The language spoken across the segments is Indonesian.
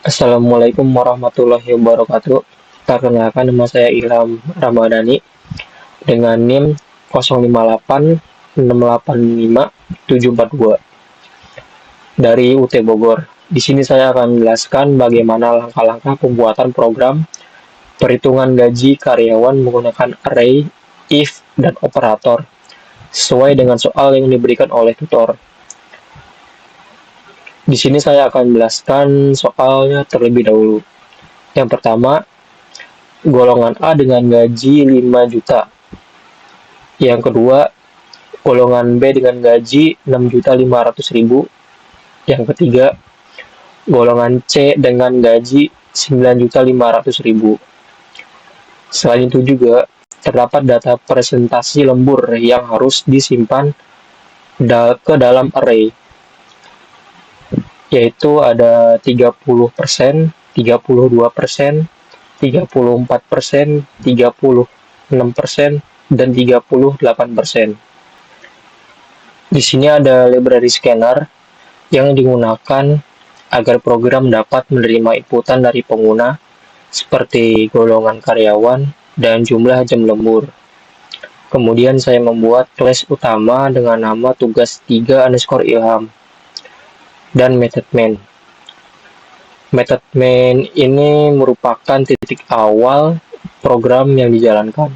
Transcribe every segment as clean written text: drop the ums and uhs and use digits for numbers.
Assalamualaikum warahmatullahi wabarakatuh. Perkenalkan nama saya Ilham Ramadhani dengan NIM 058685742 dari UT Bogor. Di sini saya akan menjelaskan bagaimana langkah-langkah pembuatan program perhitungan gaji karyawan menggunakan array, if, dan operator sesuai dengan soal yang diberikan oleh tutor. Di sini saya akan menjelaskan soalnya terlebih dahulu. Yang pertama, golongan A dengan gaji 5 juta. Yang kedua, golongan B dengan gaji 6.500.000. Yang ketiga, golongan C dengan gaji 9.500.000. Selain itu juga, terdapat data presentasi lembur yang harus disimpan ke dalam array, yaitu ada 30%, 32%, 34%, 36%, dan 38%. Di sini ada library scanner yang digunakan agar program dapat menerima inputan dari pengguna seperti golongan karyawan dan jumlah jam lembur. Kemudian saya membuat class utama dengan nama tugas 3_ilham dan method main. Method main ini merupakan titik awal program yang dijalankan.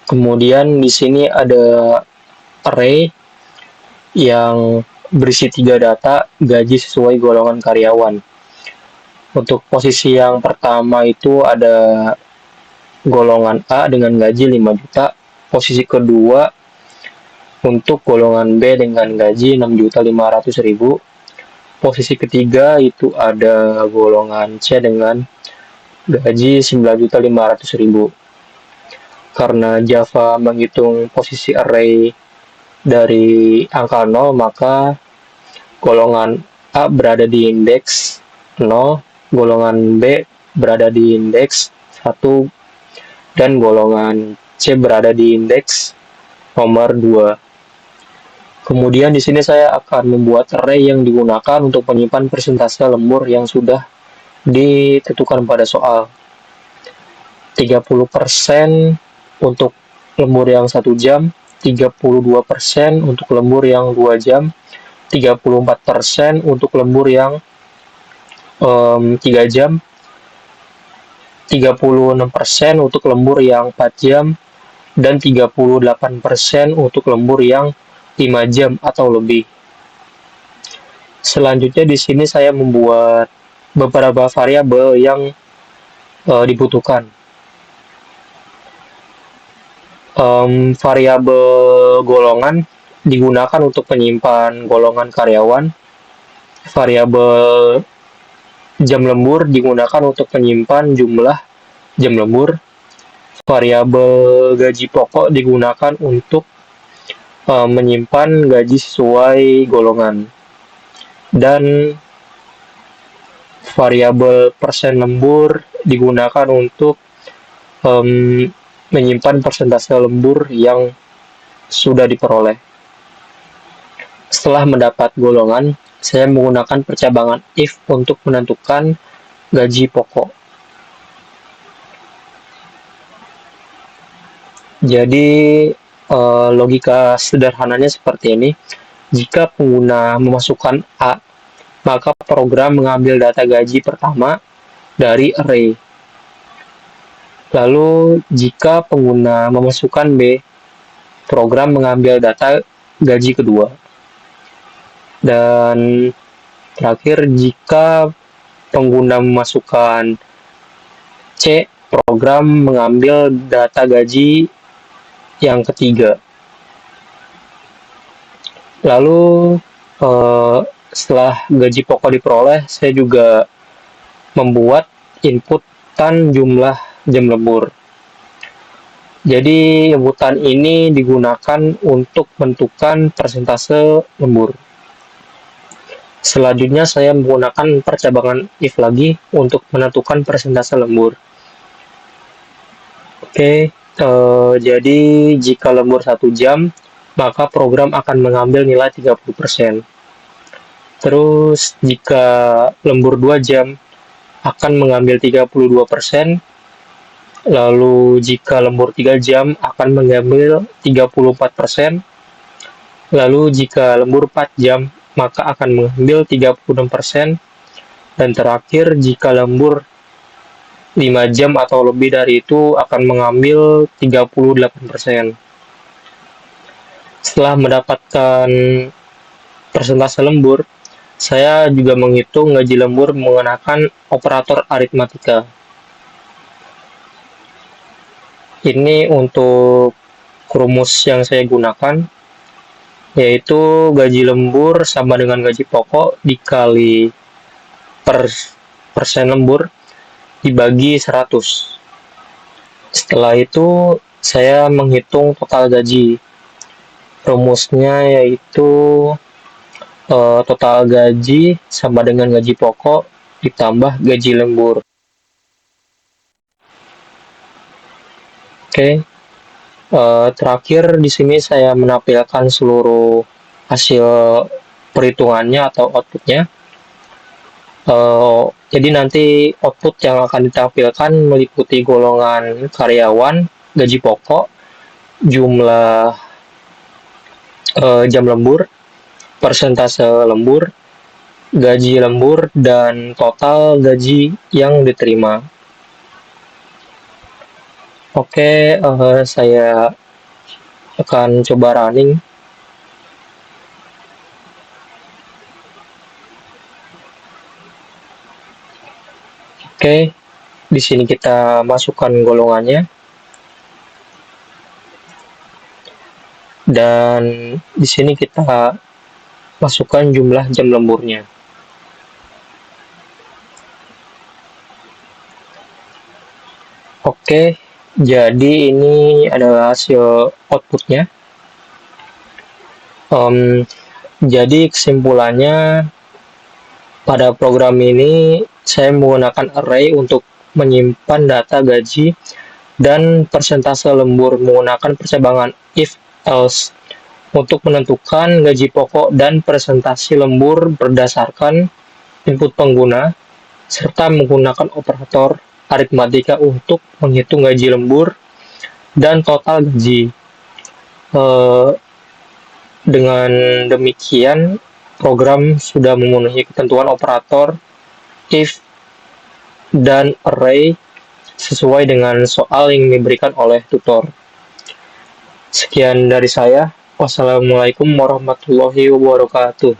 Kemudian di sini ada array yang berisi 3 data gaji sesuai golongan karyawan. Untuk posisi yang pertama itu ada golongan A dengan gaji 5 juta. Posisi kedua untuk golongan B dengan gaji 6.500.000. Posisi ketiga itu ada golongan C dengan gaji 9.500.000. Karena Java menghitung posisi array dari angka 0, maka golongan A berada di indeks 0, golongan B berada di indeks 1, dan golongan C berada di indeks nomor 2. Kemudian di sini saya akan membuat array yang digunakan untuk menyimpan persentase lembur yang sudah ditentukan pada soal. 30% untuk lembur yang 1 jam, 32% untuk lembur yang 2 jam, 34% untuk lembur yang 3 jam, 36% untuk lembur yang 4 jam, dan 38% untuk lembur yang 5 jam atau lebih. Selanjutnya di sini saya membuat beberapa variabel yang dibutuhkan. Variabel golongan digunakan untuk menyimpan golongan karyawan. Variabel jam lembur digunakan untuk menyimpan jumlah jam lembur. Variabel gaji pokok digunakan untuk menyimpan gaji sesuai golongan. Dan variabel persen lembur digunakan untuk menyimpan persentase lembur yang sudah diperoleh. Setelah mendapat golongan, saya menggunakan percabangan if untuk menentukan gaji pokok. Jadi logika sederhananya seperti ini. Jika pengguna memasukkan A, maka program mengambil data gaji pertama dari array. Lalu jika pengguna memasukkan B, program mengambil data gaji kedua. Dan terakhir, jika pengguna memasukkan C, program mengambil data gaji yang ketiga. Lalu setelah gaji pokok diperoleh, saya juga membuat inputan jumlah jam lembur. Jadi inputan ini digunakan untuk menentukan persentase lembur. Selanjutnya saya menggunakan percabangan if lagi untuk menentukan persentase lembur. Oke, jadi jika lembur 1 jam, maka program akan mengambil nilai 30%. Terus jika lembur 2 jam akan mengambil 32%, lalu jika lembur 3 jam akan mengambil 34%, lalu jika lembur 4 jam maka akan mengambil 36%, dan terakhir jika lembur 5 jam atau lebih dari itu akan mengambil 38%. Setelah mendapatkan persentase lembur, saya juga menghitung gaji lembur menggunakan operator aritmatika. Ini untuk rumus yang saya gunakan, yaitu gaji lembur sama dengan gaji pokok dikali persen lembur dibagi 100. Setelah itu saya menghitung total gaji. Rumusnya yaitu total gaji sama dengan gaji pokok ditambah gaji lembur. Oke. Terakhir di sini saya menampilkan seluruh hasil perhitungannya atau outputnya. Jadi nanti output yang akan ditampilkan meliputi golongan karyawan, gaji pokok, jumlah jam lembur, persentase lembur, gaji lembur, dan total gaji yang diterima. Oke, saya akan coba running. Oke, di sini kita masukkan golongannya. Dan di sini kita masukkan jumlah jam lemburnya. Oke, jadi ini adalah hasil outputnya. Jadi kesimpulannya, pada program ini saya menggunakan array untuk menyimpan data gaji dan persentase lembur menggunakan percabangan if else untuk menentukan gaji pokok dan presentasi lembur berdasarkan input pengguna, serta menggunakan operator aritmatika untuk menghitung gaji lembur dan total gaji. Dengan demikian, program sudah memenuhi ketentuan operator if dan array sesuai dengan soal yang diberikan oleh tutor. Sekian dari saya. Wassalamualaikum warahmatullahi wabarakatuh.